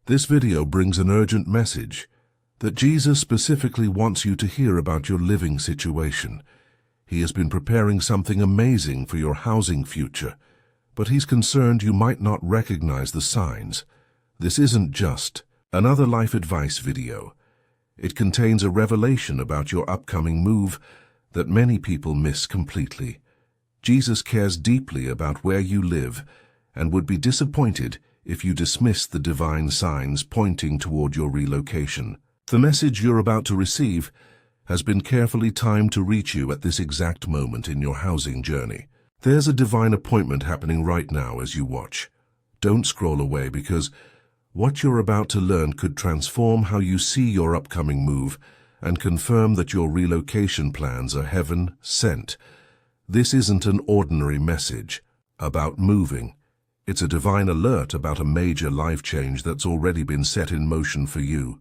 This video brings an urgent message that Jesus specifically wants you to hear about your living situation. He has been preparing something amazing for your housing future, but he's concerned you might not recognize the signs. This isn't just another life advice video. It contains a revelation about your upcoming move that many people miss completely. Jesus cares deeply about where you live and would be disappointed if you dismiss the divine signs pointing toward your relocation. The message you're about to receive has been carefully timed to reach you at this exact moment in your housing journey. There's a divine appointment happening right now as you watch. Don't scroll away, because what you're about to learn could transform how you see your upcoming move and confirm that your relocation plans are heaven-sent. This isn't an ordinary message about moving. It's a divine alert about a major life change that's already been set in motion for you.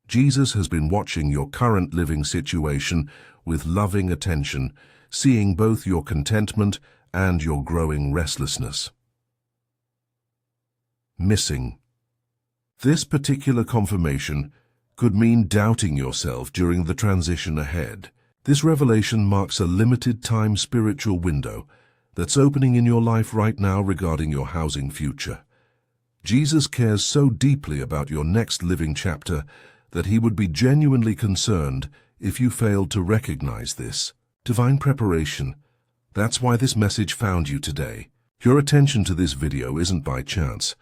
Jesus has been watching your current living situation with loving attention, seeing both your contentment and your growing restlessness. Missing. This particular confirmation could mean doubting yourself during the transition ahead. This revelation marks a limited-time spiritual window that's opening in your life right now regarding your housing future. Jesus cares so deeply about your next living chapter that he would be genuinely concerned if you failed to recognize this. Divine preparation. That's why this message found you today. Your attention to this video isn't by chance.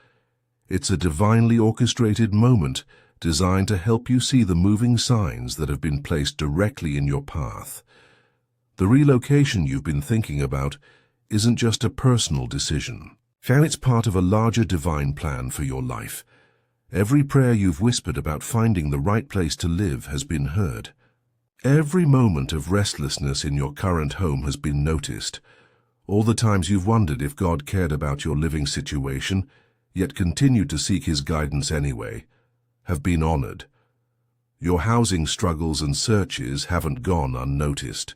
It's a divinely orchestrated moment designed to help you see the moving signs that have been placed directly in your path. The relocation you've been thinking about isn't just a personal decision. It's part of a larger divine plan for your life. Every prayer you've whispered about finding the right place to live has been heard. Every moment of restlessness in your current home has been noticed. All the times you've wondered if God cared about your living situation, yet continued to seek his guidance anyway, have been honored. Your housing struggles and searches haven't gone unnoticed.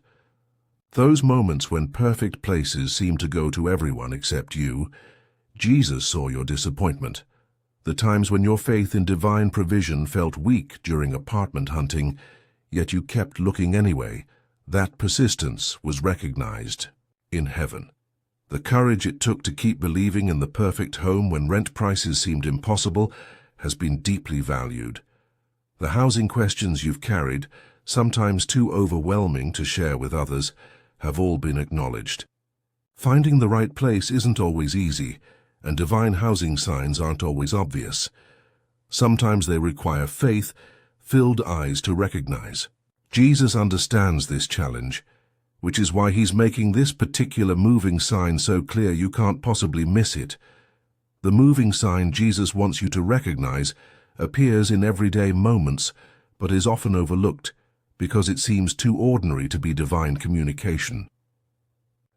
Those moments when perfect places seem to go to everyone except you, Jesus saw your disappointment. The times when your faith in divine provision felt weak during apartment hunting, yet you kept looking anyway, that persistence was recognized in heaven. The courage it took to keep believing in the perfect home when rent prices seemed impossible has been deeply valued. The housing questions you've carried, sometimes too overwhelming to share with others, have all been acknowledged. Finding the right place isn't always easy, and divine housing signs aren't always obvious. Sometimes they require faith-filled eyes to recognize. Jesus understands this challenge, which is why he's making this particular moving sign so clear you can't possibly miss it. The moving sign Jesus wants you to recognize appears in everyday moments, but is often overlooked because it seems too ordinary to be divine communication.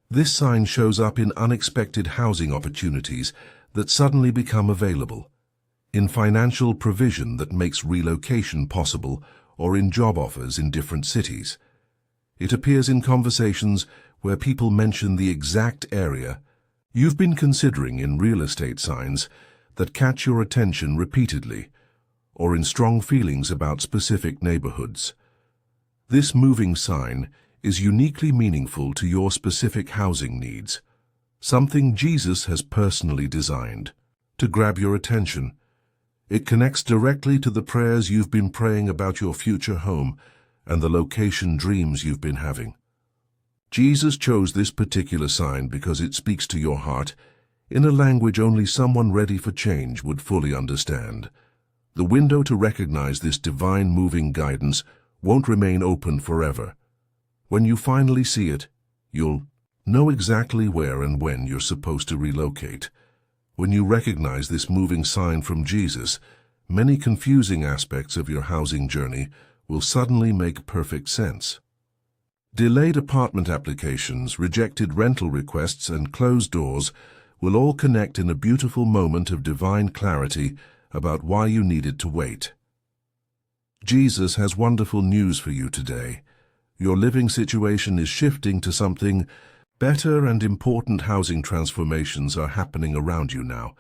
This sign shows up in unexpected housing opportunities that suddenly become available, in financial provision that makes relocation possible, or in job offers in different cities. It appears in conversations where people mention the exact area you've been considering, in real estate signs that catch your attention repeatedly, or in strong feelings about specific neighborhoods. This moving sign is uniquely meaningful to your specific housing needs, something Jesus has personally designed to grab your attention. It connects directly to the prayers you've been praying about your future home and the location dreams you've been having. Jesus chose this particular sign because it speaks to your heart in a language only someone ready for change would fully understand. The window to recognize this divine moving guidance won't remain open forever. When you finally see it, you'll know exactly where and when you're supposed to relocate. When you recognize this moving sign from Jesus, many confusing aspects of your housing journey will suddenly make perfect sense. Delayed apartment applications, rejected rental requests, and closed doors will all connect in a beautiful moment of divine clarity about why you needed to wait. Jesus has wonderful news for you today. Your living situation is shifting to something better, and important housing transformations are happening around you now.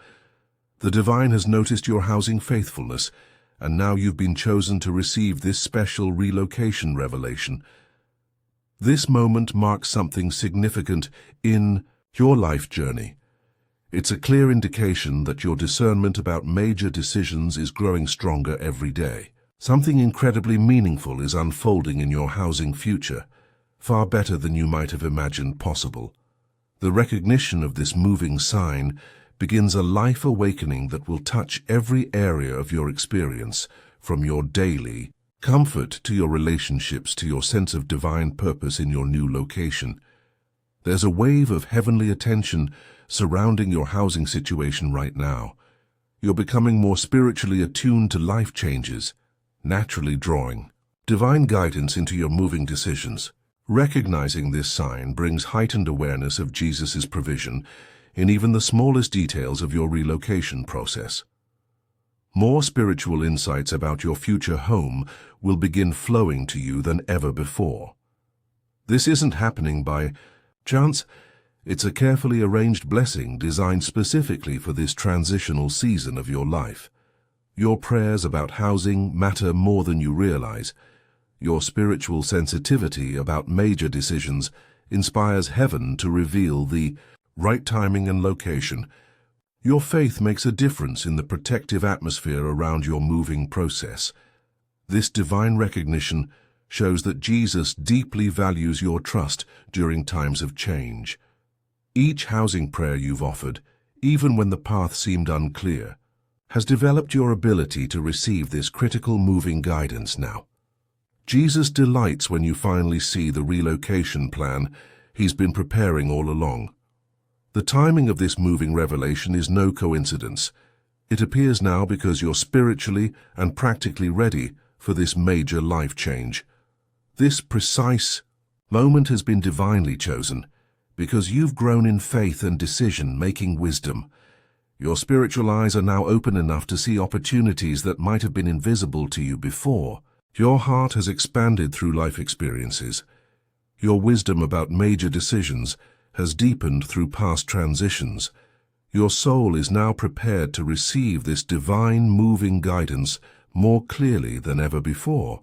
The divine has noticed your housing faithfulness, and now you've been chosen to receive this special relocation revelation. This moment marks something significant in your life journey. It's a clear indication that your discernment about major decisions is growing stronger every day. Something incredibly meaningful is unfolding in your housing future, far better than you might have imagined possible. The recognition of this moving sign begins a life awakening that will touch every area of your experience, from your daily comfort to your relationships to your sense of divine purpose in your new location. There's a wave of heavenly attention surrounding your housing situation right now. You're becoming more spiritually attuned to life changes, naturally drawing divine guidance into your moving decisions. Recognizing this sign brings heightened awareness of Jesus' provision in even the smallest details of your relocation process. More spiritual insights about your future home will begin flowing to you than ever before. This isn't happening by chance. It's a carefully arranged blessing designed specifically for this transitional season of your life. Your prayers about housing matter more than you realize. Your spiritual sensitivity about major decisions inspires heaven to reveal the right timing and location. Your faith makes a difference in the protective atmosphere around your moving process. This divine recognition shows that Jesus deeply values your trust during times of change. Each housing prayer you've offered, even when the path seemed unclear, has developed your ability to receive this critical moving guidance now. Jesus delights when you finally see the relocation plan he's been preparing all along. The timing of this moving revelation is no coincidence. It appears now because you're spiritually and practically ready for this major life change. This precise moment has been divinely chosen because you've grown in faith and decision-making wisdom. Your spiritual eyes are now open enough to see opportunities that might have been invisible to you before. Your heart has expanded through life experiences. Your wisdom about major decisions has deepened through past transitions. Your soul is now prepared to receive this divine moving guidance more clearly than ever before.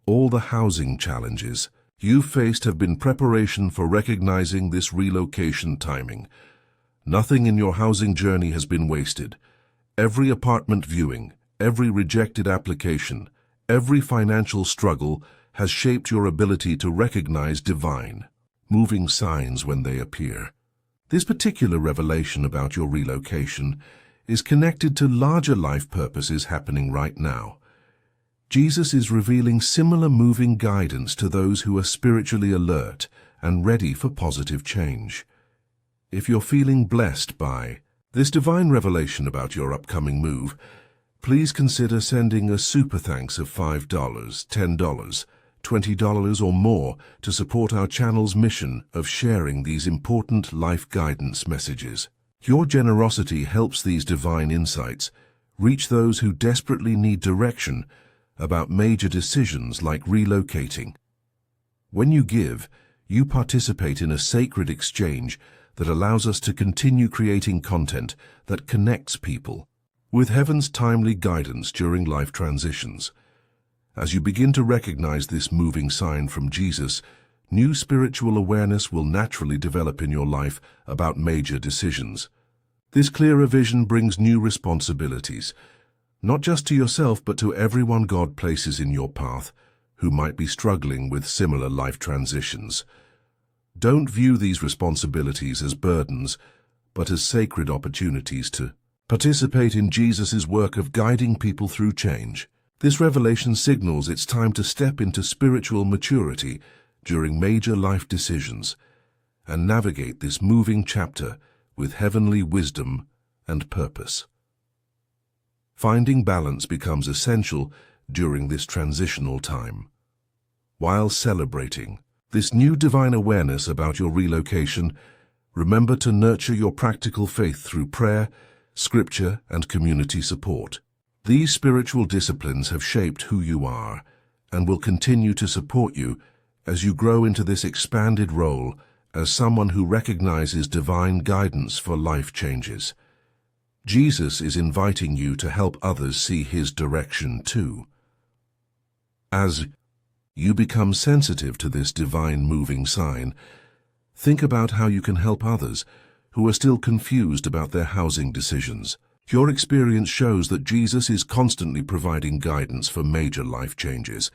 All the housing challenges you've faced have been preparation for recognizing this relocation timing. Nothing in your housing journey has been wasted. Every apartment viewing, every rejected application, every financial struggle has shaped your ability to recognize divine, moving signs when they appear. This particular revelation about your relocation is connected to larger life purposes happening right now. Jesus is revealing similar moving guidance to those who are spiritually alert and ready for positive change. If you're feeling blessed by this divine revelation about your upcoming move, please consider sending a super thanks of $5, $10, $20 or more to support our channel's mission of sharing these important life guidance messages. Your generosity helps these divine insights reach those who desperately need direction about major decisions like relocating. When you give, you participate in a sacred exchange that allows us to continue creating content that connects people with heaven's timely guidance during life transitions. As you begin to recognize this moving sign from Jesus, new spiritual awareness will naturally develop in your life about major decisions. This clearer vision brings new responsibilities, not just to yourself but to everyone God places in your path who might be struggling with similar life transitions. Don't view these responsibilities as burdens, but as sacred opportunities to participate in Jesus' work of guiding people through change. This revelation signals it's time to step into spiritual maturity during major life decisions and navigate this moving chapter with heavenly wisdom and purpose. Finding balance becomes essential during this transitional time. While celebrating this new divine awareness about your relocation, remember to nurture your practical faith through prayer, scripture, and community support. These spiritual disciplines have shaped who you are and will continue to support you as you grow into this expanded role as someone who recognizes divine guidance for life changes. Jesus is inviting you to help others see his direction too. As you become sensitive to this divine moving sign, think about how you can help others who are still confused about their housing decisions. Your experience shows that Jesus is constantly providing guidance for major life changes,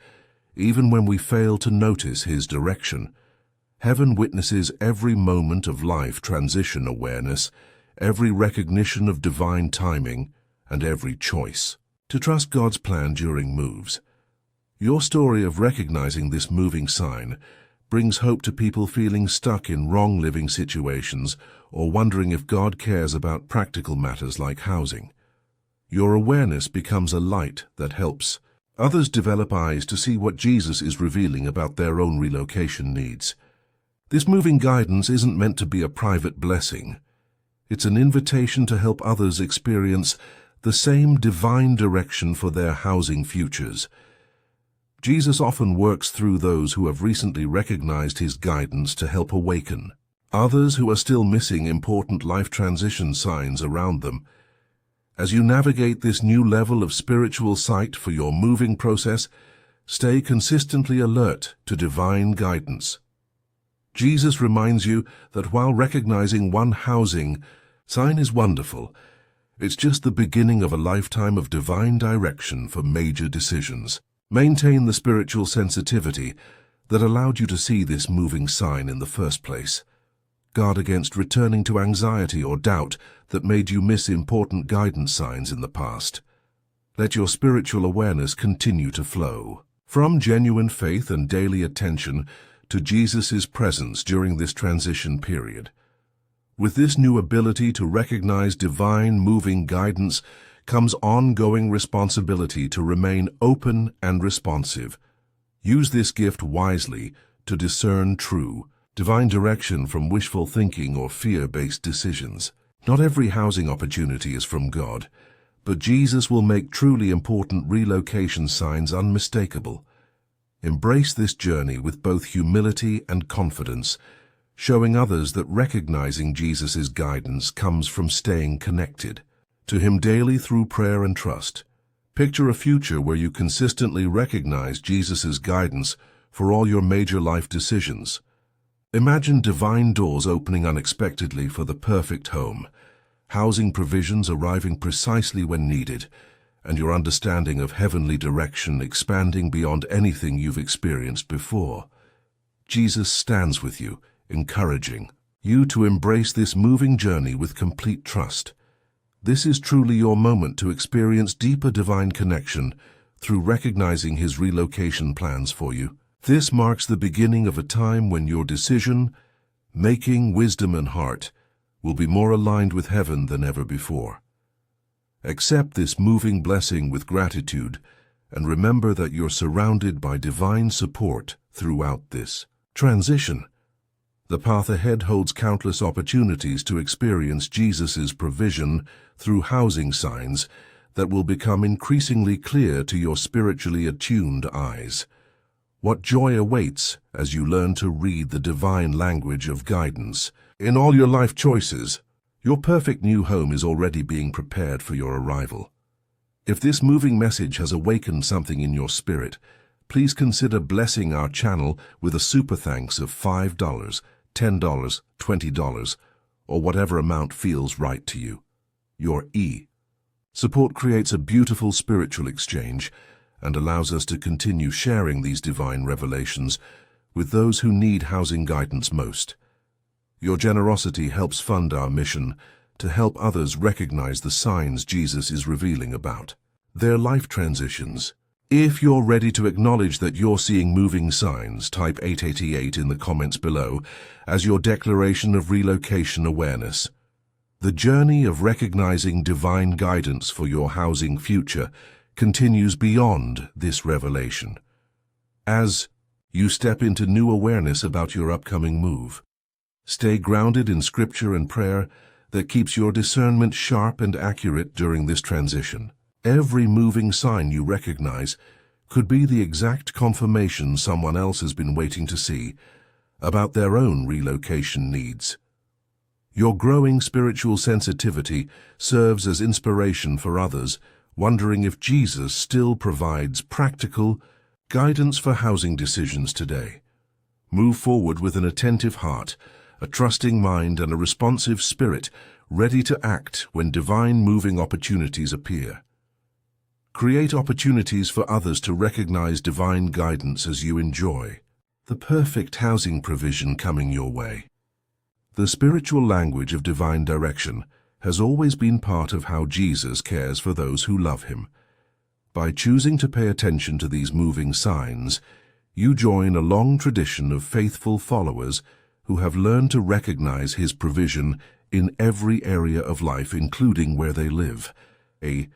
even when we fail to notice his direction. Heaven witnesses every moment of life transition awareness, every recognition of divine timing, and every choice to trust God's plan during moves. Your story of recognizing this moving sign brings hope to people feeling stuck in wrong living situations or wondering if God cares about practical matters like housing. Your awareness becomes a light that helps others develop eyes to see what Jesus is revealing about their own relocation needs. This moving guidance isn't meant to be a private blessing. It's an invitation to help others experience the same divine direction for their housing futures. Jesus often works through those who have recently recognized his guidance to help awaken others who are still missing important life transition signs around them. As you navigate this new level of spiritual sight for your moving process, stay consistently alert to divine guidance. Jesus reminds you that while recognizing one housing sign is wonderful, it's just the beginning of a lifetime of divine direction for major decisions. Maintain the spiritual sensitivity that allowed you to see this moving sign in the first place. Guard against returning to anxiety or doubt that made you miss important guidance signs in the past. Let your spiritual awareness continue to flow from genuine faith and daily attention to Jesus' presence during this transition period. With this new ability to recognize divine moving guidance comes ongoing responsibility to remain open and responsive. Use this gift wisely to discern true, divine direction from wishful thinking or fear-based decisions. Not every housing opportunity is from God, but Jesus will make truly important relocation signs unmistakable. Embrace this journey with both humility and confidence, showing others that recognizing Jesus' guidance comes from staying connected to him daily through prayer and trust. Picture a future where you consistently recognize Jesus' guidance for all your major life decisions. Imagine divine doors opening unexpectedly for the perfect home, housing provisions arriving precisely when needed, and your understanding of heavenly direction expanding beyond anything you've experienced before. Jesus stands with you, encouraging you to embrace this moving journey with complete trust. This is truly your moment to experience deeper divine connection through recognizing his relocation plans for you. This marks the beginning of a time when your decision-making, wisdom, and heart will be more aligned with heaven than ever before. Accept this moving blessing with gratitude and remember that you're surrounded by divine support throughout this transition. The path ahead holds countless opportunities to experience Jesus' provision through housing signs that will become increasingly clear to your spiritually attuned eyes. What joy awaits as you learn to read the divine language of guidance in all your life choices. Your perfect new home is already being prepared for your arrival. If this moving message has awakened something in your spirit, please consider blessing our channel with a super thanks of $5, $10, $20, or whatever amount feels right to you. Your support creates a beautiful spiritual exchange and allows us to continue sharing these divine revelations with those who need housing guidance most. Your generosity helps fund our mission to help others recognize the signs Jesus is revealing about their life transitions. If you're ready to acknowledge that you're seeing moving signs, type 888 in the comments below as your declaration of relocation awareness. The journey of recognizing divine guidance for your housing future continues beyond this revelation. As you step into new awareness about your upcoming move, stay grounded in scripture and prayer that keeps your discernment sharp and accurate during this transition. Every moving sign you recognize could be the exact confirmation someone else has been waiting to see about their own relocation needs. Your growing spiritual sensitivity serves as inspiration for others, wondering if Jesus still provides practical guidance for housing decisions today. Move forward with an attentive heart, a trusting mind, and a responsive spirit, ready to act when divine moving opportunities appear. Create opportunities for others to recognize divine guidance as you enjoy the perfect housing provision coming your way. The spiritual language of divine direction has always been part of how Jesus cares for those who love him. By choosing to pay attention to these moving signs, you join a long tradition of faithful followers who have learned to recognize his provision in every area of life, including where they live. A